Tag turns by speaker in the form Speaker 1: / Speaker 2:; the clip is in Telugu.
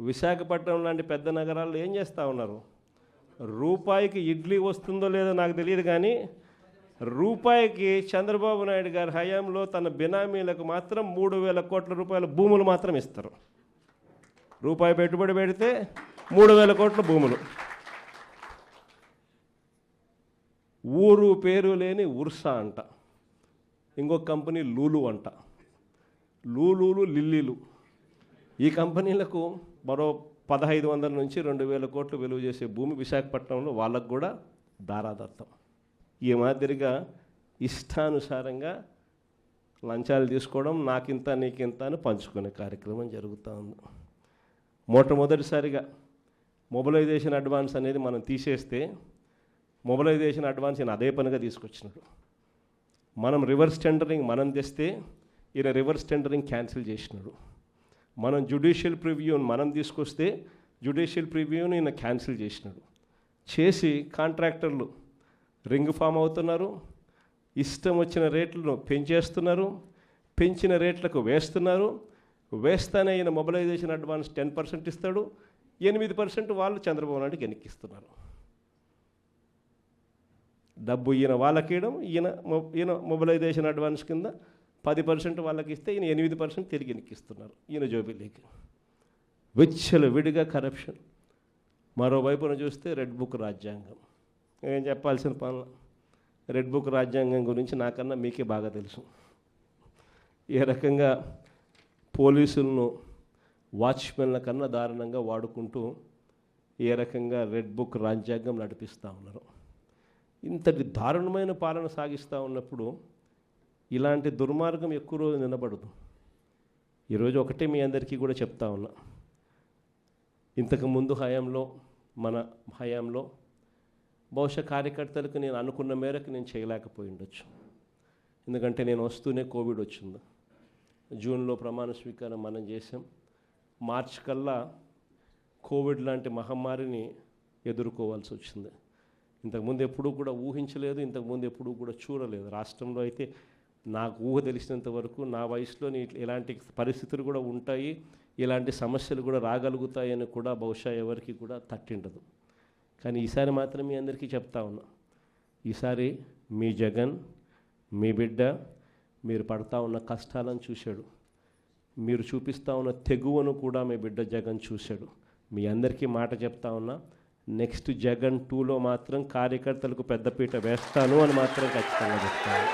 Speaker 1: విశాఖపట్నం లాంటి పెద్ద నగరాల్లో ఏం చేస్తూ ఉన్నారు? రూపాయికి ఇడ్లీ వస్తుందో లేదో నాకు తెలియదు, కానీ రూపాయికి చంద్రబాబు నాయుడు గారి హయాంలో తన బినామీలకు మాత్రం 3,000 కోట్ల రూపాయల భూములు మాత్రం ఇస్తారు. రూపాయి పెట్టుబడి పెడితే 3,000 కోట్ల భూములు. ఊరు పేరు లేని ఉర్సా అంట, ఇంకొక కంపెనీ లూలు అంట. లూలులు లిల్లీలు, ఈ కంపెనీలకు మరో 1,500 నుంచి 2,000 కోట్లు విలువ చేసే భూమి విశాఖపట్నంలో వాళ్ళకు కూడా దారాదత్తం. ఈ మాదిరిగా ఇష్టానుసారంగా లంచాలు తీసుకోవడం, నాకింత నీకింత అని పంచుకునే కార్యక్రమం జరుగుతూ ఉంది. మొట్టమొదటిసారిగా మొబిలైజేషన్ అడ్వాన్స్ అనేది మనం తీసేస్తే, మొబిలైజేషన్ అడ్వాన్స్ ఈయన అదే పనిగా తీసుకొచ్చినాడు. మనం రివర్స్ టెండరింగ్ మనం తెస్తే ఈయన రివర్స్ టెండరింగ్ క్యాన్సిల్ చేసినాడు. మనం జ్యుడిషియల్ ప్రివ్యూని మనం తీసుకొస్తే జ్యుడిషియల్ ప్రివ్యూని ఈయన క్యాన్సిల్ చేసినాడు. చేసి కాంట్రాక్టర్లు రింగ్ ఫామ్ అవుతున్నారు, ఇష్టం వచ్చిన రేట్లను పెంచేస్తున్నారు, పెంచిన రేట్లకు వేస్తున్నారు. వేస్తానే ఈయన మొబిలైజేషన్ అడ్వాన్స్ 10% ఇస్తాడు, 8% వాళ్ళు చంద్రబాబు నాయుడుకి వెనక్కిస్తున్నారు. డబ్బు ఈయన వాళ్ళకి ఇవ్వడం, ఈయన మొబిలైజేషన్ అడ్వాన్స్ కింద 10% వాళ్ళకి ఇస్తే ఈయన 8% తిరిగి వెనక్కిస్తున్నారు ఈయన జోబిలీకి. విడిగా కరప్షన్. మరోవైపున చూస్తే రెడ్ బుక్ రాజ్యాంగం. ఏం చెప్పాల్సిన పనులు. రెడ్ బుక్ రాజ్యాంగం గురించి నాకన్నా మీకే బాగా తెలుసు. ఏ రకంగా పోలీసులను వాచ్మెన్ల కన్నా దారుణంగా వాడుకుంటూ ఏ రకంగా రెడ్ బుక్ రాజ్యాంగం నడిపిస్తూ ఉన్నారు. ఇంతటి దారుణమైన పాలన సాగిస్తూ ఉన్నప్పుడు ఇలాంటి దుర్మార్గం ఎక్కువ రోజు నిలబడదు. ఈరోజు ఒకటే మీ అందరికీ కూడా చెప్తా ఉన్నా, ఇంతకుముందు హయాంలో, మన హయాంలో బహుశా కార్యకర్తలకు నేను అనుకున్న మేరకు నేను చేయలేకపోయి ఉండొచ్చు. ఎందుకంటే నేను వస్తూనే కోవిడ్ వచ్చింది. జూన్లో ప్రమాణ స్వీకారం మనం చేసాం. మార్చ్ కల్లా కోవిడ్ లాంటి మహమ్మారిని ఎదుర్కోవాల్సి వచ్చింది. ఇంతకుముందు ఎప్పుడూ కూడా ఊహించలేదు, ఇంతకుముందు ఎప్పుడూ కూడా చూడలేదు. రాష్ట్రంలో అయితే నాకు ఊహ తెలిసినంత వరకు నా వయసులో ఇలాంటి పరిస్థితులు కూడా ఉంటాయి, ఇలాంటి సమస్యలు కూడా రాగలుగుతాయని కూడా బహుశా ఎవరికి కూడా తట్టిండదు. కానీ ఈసారి మాత్రం మీ అందరికీ చెప్తా ఉన్నా, ఈసారి మీ జగన్, మీ బిడ్డ మీరు పడతా ఉన్న కష్టాలను చూశాడు, మీరు చూపిస్తూ ఉన్న తెగువను కూడా మీ బిడ్డ జగన్ చూశాడు. మీ అందరికీ మాట చెప్తా ఉన్నా, నెక్స్ట్ జగన్ 2లో మాత్రం కార్యకర్తలకు పెద్దపీట వేస్తాను అని మాత్రం ఖచ్చితంగా చెప్తాను.